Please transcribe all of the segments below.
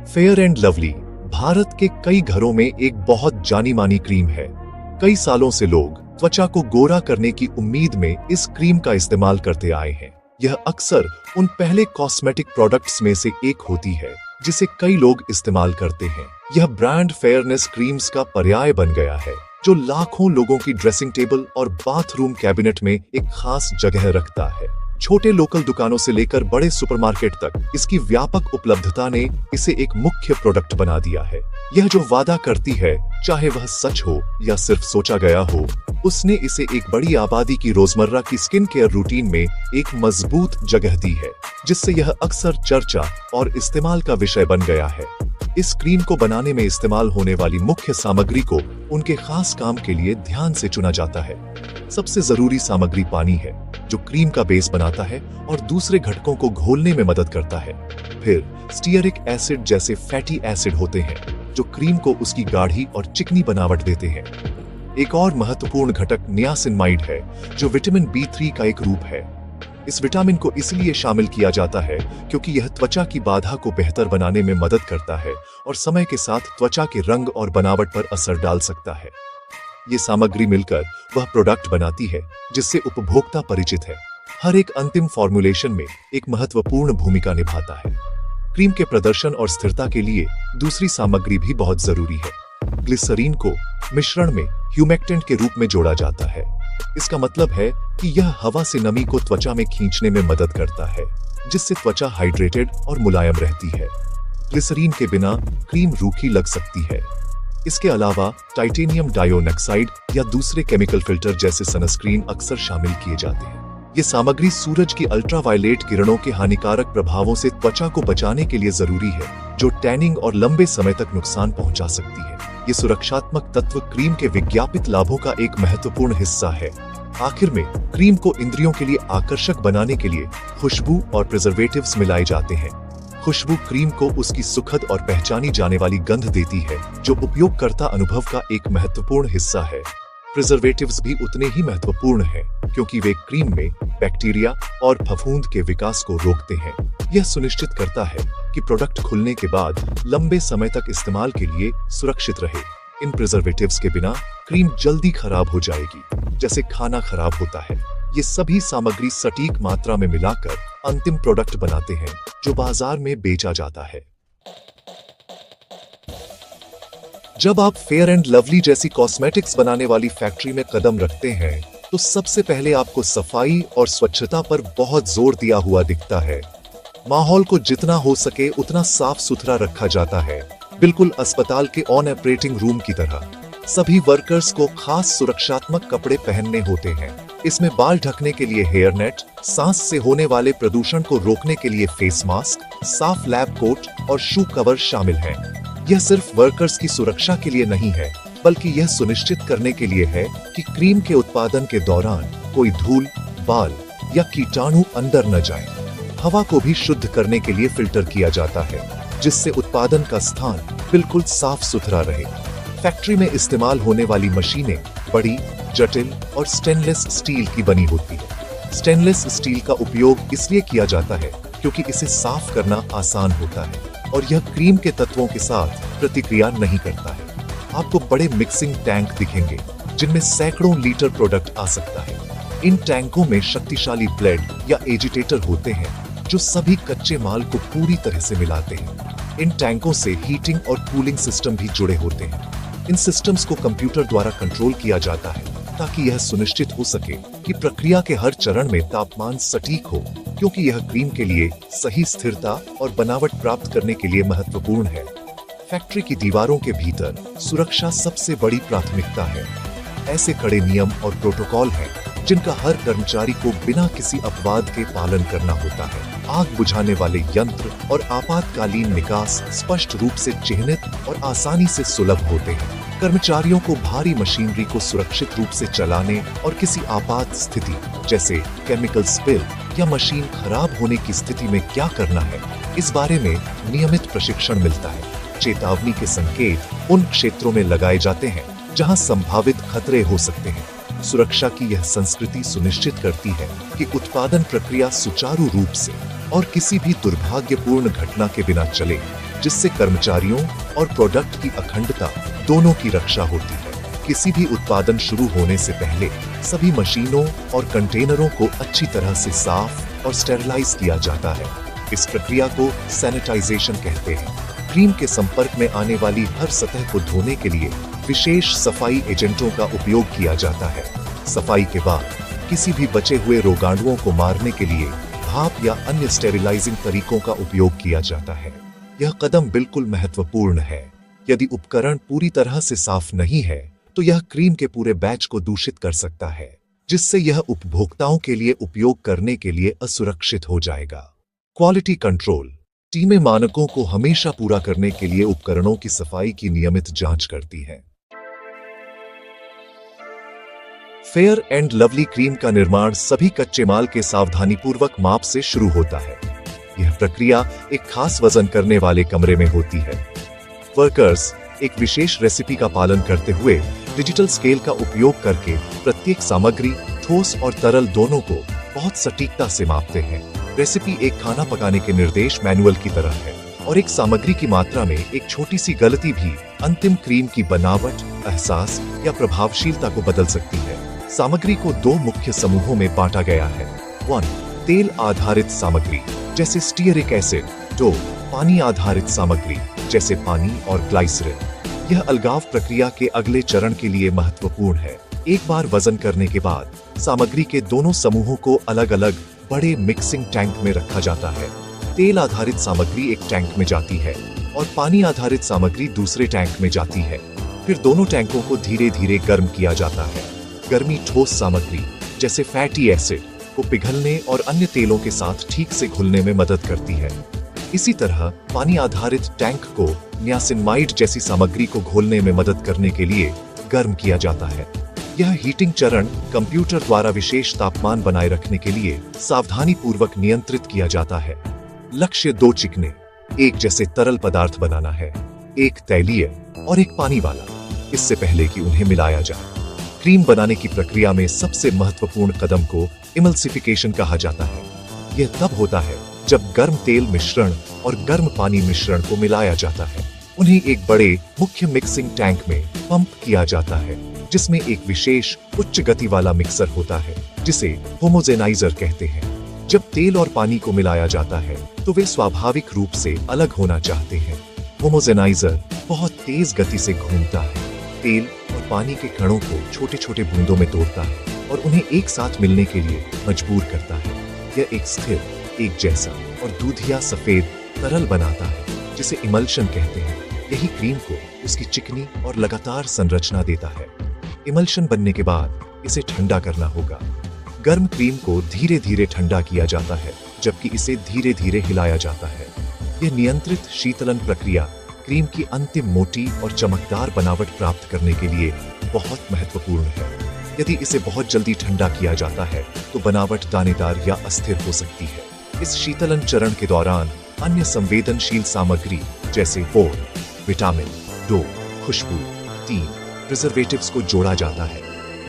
Fair and lovely Bharat के कई घरों में एक बहुत जानी मानी क्रीम है। कई सालों से लोग त्वचा को गोरा करने की उम्मीद में इस क्रीम का इस्तेमाल करते आए हैं। यह अक्सर उन पहले कॉस्मेटिक प्रोडक्ट्स में से एक होती है जिसे कई लोग इस्तेमाल करते हैं। यह ब्रांड फेयरनेस क्रीम्स का पर्याय बन गया है जो लाखों लोगों की ड्रेसिंग टेबल और बाथरूम कैबिनेट में एक खास जगह रखता है। छोटे लोकल दुकानों से लेकर बड़े सुपरमार्केट तक इसकी व्यापक उपलब्धता ने इसे एक मुख्य प्रोडक्ट बना दिया है। यह जो वादा करती है, चाहे वह सच हो या सिर्फ सोचा गया हो, उसने इसे एक बड़ी आबादी की रोजमर्रा की स्किन केयर रूटीन में एक मजबूत जगह दी है, जिससे यह अक्सर चर्चा और इस्तेमाल का विषय बन गया है। इस क्रीम को बनाने में इस्तेमाल होने वाली मुख्य सामग्री को उनके खास काम के लिए ध्यान से चुना जाता है। सबसे जरूरी सामग्री पानी है, जो क्रीम का बेस बनाता है और दूसरे घटकों को घोलने में मदद करता है। फिर स्टीयरिक एसिड जैसे फैटी एसिड होते हैं, जो क्रीम को उसकी गाढ़ी और चिकनी बनावट देते हैं। एक और महत्वपूर्ण घटक नियासिनमाइड है, जो विटामिन B3 का एक रूप है। इस विटामिन को इसलिए शामिल किया जाता है क्योंकि यह त्वचा की बाधा को बेहतर बनाने में मदद करता है और समय के साथ त्वचा के रंग और बनावट पर असर डाल सकता है। ये सामग्री मिलकर वह प्रोडक्ट बनाती है जिससे उपभोक्ता परिचित है। हर एक अंतिम फॉर्मुलेशन में एक महत्वपूर्ण भूमिका निभाता है। क्रीम के प्रदर्शन और स्थिरता के लिए दूसरी सामग्री भी बहुत जरूरी है। ग्लिसरीन को मिश्रण में ह्यूमेक्टेंट के रूप में जोड़ा जाता है। इसका मतलब है कि यह हवा से नमी को त्वचा में खींचने में मदद करता है, जिससे त्वचा हाइड्रेटेड और मुलायम रहती है। ग्लिसरीन के बिना क्रीम रूखी लग सकती है। इसके अलावा टाइटेनियम डाइऑक्साइड या दूसरे केमिकल फिल्टर जैसे सनस्क्रीन अक्सर शामिल किए जाते हैं। ये सामग्री सूरज की अल्ट्रावायलेट किरणों के हानिकारक प्रभावों से त्वचा को बचाने के लिए जरूरी है, जो टैनिंग और लंबे समय तक नुकसान पहुंचा सकती है। ये सुरक्षात्मक तत्व क्रीम के विज्ञापित लाभों का एक महत्वपूर्ण हिस्सा है। आखिर में क्रीम को इंद्रियों के लिए आकर्षक बनाने के लिए खुशबू और प्रिजर्वेटिव्स मिलाए जाते हैं। खुशबू क्रीम को उसकी सुखद और पहचानी जाने वाली गंध देती है, जो उपयोगकर्ता अनुभव का एक महत्वपूर्ण हिस्सा है। प्रिजर्वेटिव्स भी उतने ही महत्वपूर्ण हैं, क्योंकि वे क्रीम में बैक्टीरिया और फफूंद के विकास को रोकते हैं। यह सुनिश्चित करता है कि प्रोडक्ट खुलने के बाद लंबे समय तक इस्तेमाल के लिए सुरक्षित रहे। इन प्रिजर्वेटिव्स के बिना क्रीम जल्दी खराब हो जाएगी, जैसे खाना खराब होता है। ये सभी सामग्री सटीक मात्रा में मिलाकर अंतिम प्रोडक्ट बनाते हैं, जो बाजार में बेचा जाता है। जब आप फेयर एंड लवली जैसी कॉस्मेटिक्स बनाने वाली फैक्ट्री में कदम रखते हैं, तो सबसे पहले आपको सफाई और स्वच्छता पर बहुत जोर दिया हुआ दिखता है। माहौल को जितना हो सके उतना साफ सुथरा रखा जाता है, बिल्कुल अस्पताल के ऑन ऑपरेटिंग रूम की तरह। सभी वर्कर्स को खास सुरक्षात्मक कपड़े पहनने होते हैं। इसमें बाल ढकने के लिए हेयर नेट, सांस से होने वाले प्रदूषण को रोकने के लिए फेस मास्क, साफ लैब कोट और शू कवर शामिल हैं। यह सिर्फ वर्कर्स की सुरक्षा के लिए नहीं है, बल्कि यह सुनिश्चित करने के लिए है कि क्रीम के उत्पादन के दौरान कोई धूल, बाल या कीटाणु अंदर न जाए। हवा को भी शुद्ध करने के लिए फिल्टर किया जाता है, जिससे उत्पादन का स्थान बिल्कुल साफ सुथरा रहे। फैक्ट्री में इस्तेमाल होने वाली मशीनें बड़ी, जटिल और स्टेनलेस स्टील की बनी होती है। स्टेनलेस स्टील का उपयोग इसलिए किया जाता है क्योंकि इसे साफ करना आसान होता है और यह क्रीम के तत्वों के साथ प्रतिक्रिया नहीं करता है। आपको बड़े मिक्सिंग टैंक दिखेंगे, जिनमें सैकड़ों लीटर प्रोडक्ट आ सकता है। इन टैंकों में शक्तिशाली ब्लेड या एजिटेटर होते हैं, जो सभी कच्चे माल को पूरी तरह से मिलाते हैं। इन टैंकों से हीटिंग और कूलिंग सिस्टम भी जुड़े होते हैं। इन सिस्टम्स को कंप्यूटर द्वारा कंट्रोल किया जाता है, ताकि यह सुनिश्चित हो सके कि प्रक्रिया के हर चरण में तापमान सटीक हो, क्योंकि यह क्रीम के लिए सही स्थिरता और बनावट प्राप्त करने के लिए महत्वपूर्ण है। फैक्ट्री की दीवारों के भीतर सुरक्षा सबसे बड़ी प्राथमिकता है। ऐसे कड़े नियम और प्रोटोकॉल हैं, जिनका हर कर्मचारी को बिना किसी अपवाद के पालन करना होता है। आग बुझाने वाले यंत्र और आपातकालीन निकास स्पष्ट रूप से चिह्नित और आसानी से सुलभ होते हैं। कर्मचारियों को भारी मशीनरी को सुरक्षित रूप से चलाने और किसी आपात स्थिति जैसे केमिकल स्पिल या मशीन खराब होने की स्थिति में क्या करना है, इस बारे में नियमित प्रशिक्षण मिलता है। चेतावनी के संकेत उन क्षेत्रों में लगाए जाते हैं जहां संभावित खतरे हो सकते हैं। सुरक्षा की यह संस्कृति सुनिश्चित करती है कि उत्पादन प्रक्रिया सुचारू रूप से और किसी भी दुर्भाग्यपूर्ण घटना के बिना चले। जिससे कर्मचारियों और प्रोडक्ट की अखंडता दोनों की रक्षा होती है। किसी भी उत्पादन शुरू होने से पहले सभी मशीनों और कंटेनरों को अच्छी तरह से साफ और स्टेरिलाइज किया जाता है। इस प्रक्रिया को सैनिटाइजेशन कहते हैं। क्रीम के संपर्क में आने वाली हर सतह को धोने के लिए विशेष सफाई एजेंटों का उपयोग किया जाता है। सफाई के बाद किसी भी बचे हुए रोगाणुओं को मारने के लिए भाप या अन्य स्टेरिलाइजिंग तरीकों का उपयोग किया जाता है। यह कदम बिल्कुल महत्वपूर्ण है। यदि उपकरण पूरी तरह से साफ नहीं है तो यह क्रीम के पूरे बैच को दूषित कर सकता है, जिससे यह उपभोक्ताओं के लिए उपयोग करने के लिए असुरक्षित हो जाएगा। क्वालिटी कंट्रोल टीमें मानकों को हमेशा पूरा करने के लिए उपकरणों की सफाई की नियमित जांच करती हैं। फेयर एंड लवली क्रीम का निर्माण सभी कच्चे माल के सावधानीपूर्वक माप से शुरू होता है। यह प्रक्रिया एक खास वजन करने वाले कमरे में होती है। वर्कर्स एक विशेष रेसिपी का पालन करते हुए डिजिटल स्केल का उपयोग करके प्रत्येक सामग्री, ठोस और तरल दोनों को बहुत सटीकता से मापते हैं। रेसिपी एक खाना पकाने के निर्देश मैनुअल की तरह है और एक सामग्री की मात्रा में एक छोटी सी गलती भी अंतिम क्रीम की बनावट, एहसास या प्रभावशीलता को बदल सकती है। सामग्री को दो मुख्य समूहों में बांटा गया है। 1. तेल आधारित सामग्री जैसे स्टीयरिक एसिड, डो। पानी आधारित सामग्री जैसे पानी और ग्लाइसरीन। यह अलगाव प्रक्रिया के अगले चरण के लिए महत्वपूर्ण है। एक बार वजन करने के बाद सामग्री के दोनों समूहों को अलग अलग बड़े मिक्सिंग टैंक में रखा जाता है। तेल आधारित सामग्री एक टैंक में जाती है और पानी आधारित सामग्री दूसरे टैंक में जाती है। फिर दोनों टैंकों को धीरे धीरे गर्म किया जाता है। गर्मी ठोस सामग्री जैसे फैटी एसिड को पिघलने और अन्य तेलों के साथ ठीक से घुलने में मदद करती है। इसी तरह पानी आधारित टैंक को नियासिनमाइड जैसी सामग्री को घोलने में मदद करने के लिए गर्म किया जाता है। यह हीटिंग चरण कंप्यूटर द्वारा विशेष तापमान बनाए रखने के लिए सावधानी पूर्वक नियंत्रित किया जाता है। लक्ष्य दो चिकने एक जैसे तरल पदार्थ बनाना है, एक तैलीय और एक पानी वाला, इससे पहले कि उन्हें मिलाया जाए। क्रीम बनाने की प्रक्रिया में सबसे महत्वपूर्ण कदम को इमल्सिफिकेशन कहा जाता है। यह तब होता है जब गर्म तेल मिश्रण और गर्म पानी मिश्रण को मिलाया जाता है। उन्हें एक बड़े मुख्य मिक्सिंग टैंक में पंप किया जाता है, जिसमें एक विशेष उच्च गति वाला मिक्सर होता है जिसे होमोजेनाइजर कहते हैं। जब तेल और पानी को मिलाया जाता है तो वे स्वाभाविक रूप से अलग होना चाहते हैं। होमोजेनाइजर बहुत तेज गति से घूमता है, तेल और पानी के कणों को छोटे छोटे बूंदों में तोड़ता है और उन्हें एक साथ मिलने के लिए मजबूर करता है। यह एक स्थिर, एक जैसा और दूधिया सफेद तरल बनाता है जिसे इमल्शन कहते हैं। यही क्रीम को उसकी चिकनी और लगातार संरचना देता है। इमल्शन बनने के बाद इसे ठंडा करना होगा। गर्म क्रीम को धीरे धीरे ठंडा किया जाता है, जबकि इसे धीरे धीरे हिलाया जाता है। यह नियंत्रित शीतलन प्रक्रिया क्रीम की अंतिम मोटी और चमकदार बनावट प्राप्त करने के लिए बहुत महत्वपूर्ण है। यदि इसे बहुत जल्दी ठंडा किया जाता है तो बनावट दानेदार या अस्थिर हो सकती है। इस शीतलन चरण के दौरान अन्य संवेदनशील सामग्री जैसे बोर, विटामिन, डो, खुशबू, तीन प्रिजर्वेटिव्स को जोड़ा जाता है।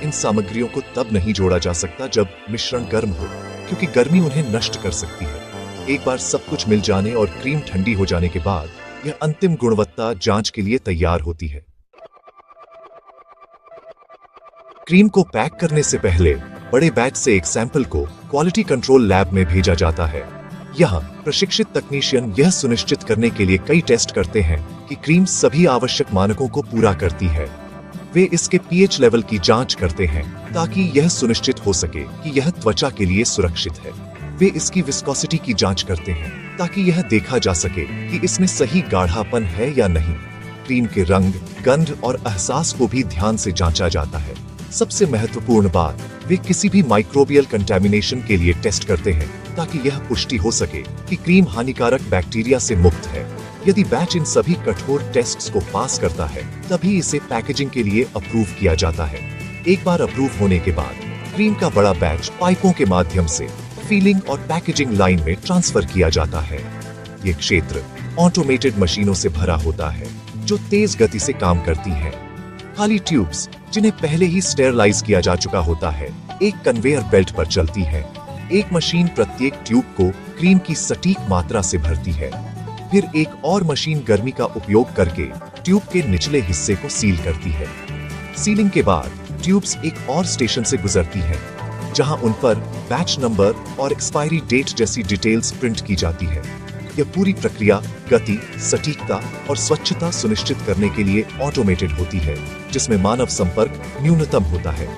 इन सामग्रियों को तब नहीं जोड़ा जा सकता जब मिश्रण गर्म हो, क्योंकि गर्मी उन्हें नष्ट कर सकती है। एक बार सब कुछ मिल जाने और क्रीम ठंडी हो जाने के बाद यह अंतिम गुणवत्ता जांच के लिए तैयार होती है। क्रीम को पैक करने से पहले बड़े बैच से एक सैंपल को क्वालिटी कंट्रोल लैब में भेजा जाता है। यहाँ प्रशिक्षित तकनीशियन यह सुनिश्चित करने के लिए कई टेस्ट करते हैं कि क्रीम सभी आवश्यक मानकों को पूरा करती है। वे इसके पीएच लेवल की जांच करते हैं ताकि यह सुनिश्चित हो सके कि यह त्वचा के लिए सुरक्षित है। वे इसकी विस्कोसिटी की जांच करते हैं ताकि यह देखा जा सके कि इसमें सही गाढ़ापन है या नहीं। क्रीम के रंग, गंध और एहसास को भी ध्यान से जांचा जाता है। सबसे महत्वपूर्ण बात, वे किसी भी माइक्रोबियल कंटैमिनेशन के लिए टेस्ट करते हैं ताकि यह पुष्टि हो सके कि क्रीम हानिकारक बैक्टीरिया से मुक्त है। यदि बैच इन सभी कठोर टेस्ट्स को पास करता है तभी इसे पैकेजिंग के लिए अप्रूव किया जाता है। एक बार अप्रूव होने के बाद क्रीम का बड़ा बैच पाइपों के माध्यम से फीलिंग और पैकेजिंग लाइन में ट्रांसफर किया जाता है। ये क्षेत्र ऑटोमेटेड मशीनों से भरा होता है जो तेज गति से काम करती हैं। खाली ट्यूब्स जिन्हें पहले ही स्टेरलाइज किया जा चुका होता है एक कन्वेयर बेल्ट पर चलती है। एक मशीन प्रत्येक ट्यूब को क्रीम की सटीक मात्रा से भरती है। फिर एक और मशीन गर्मी का उपयोग करके ट्यूब के निचले हिस्से को सील करती है। सीलिंग के बाद ट्यूब्स एक और स्टेशन से गुजरती हैं, जहां उन पर बैच नंबर और एक्सपायरी डेट जैसी डिटेल्स प्रिंट की जाती है। यह पूरी प्रक्रिया गति, सटीकता और स्वच्छता सुनिश्चित करने के लिए ऑटोमेटेड होती है, जिसमें मानव संपर्क न्यूनतम होता है।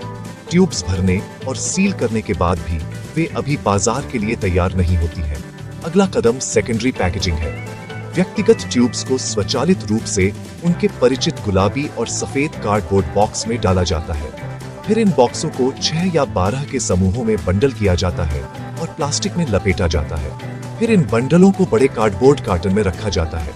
ट्यूब्स भरने और सील करने के बाद भी वे अभी बाजार के लिए तैयार नहीं होती हैं। अगला कदम सेकेंडरी पैकेजिंग है। व्यक्तिगत ट्यूब्स को स्वचालित रूप से उनके परिचित गुलाबी और सफेद कार्डबोर्ड बॉक्स में डाला जाता है। फिर इन बॉक्सों को 6 या 12 के समूहों में बंडल किया जाता है और प्लास्टिक में लपेटा जाता है। फिर इन बंडलों को बड़े कार्डबोर्ड कार्टन में रखा जाता है।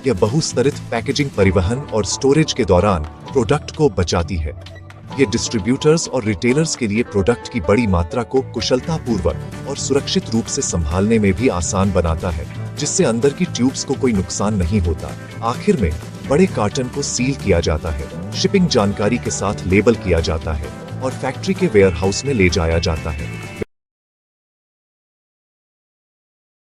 यह बहुस्तरित पैकेजिंग परिवहन और स्टोरेज के दौरान प्रोडक्ट को बचाती है। ये डिस्ट्रीब्यूटर्स और रिटेलर्स के लिए प्रोडक्ट की बड़ी मात्रा को कुशलतापूर्वक और सुरक्षित रूप से संभालने में भी आसान बनाता है, जिससे अंदर की ट्यूब्स को कोई नुकसान नहीं होता। आखिर में बड़े कार्टन को सील किया जाता है, शिपिंग जानकारी के साथ लेबल किया जाता है और फैक्ट्री के वेयरहाउस में ले जाया जाता है।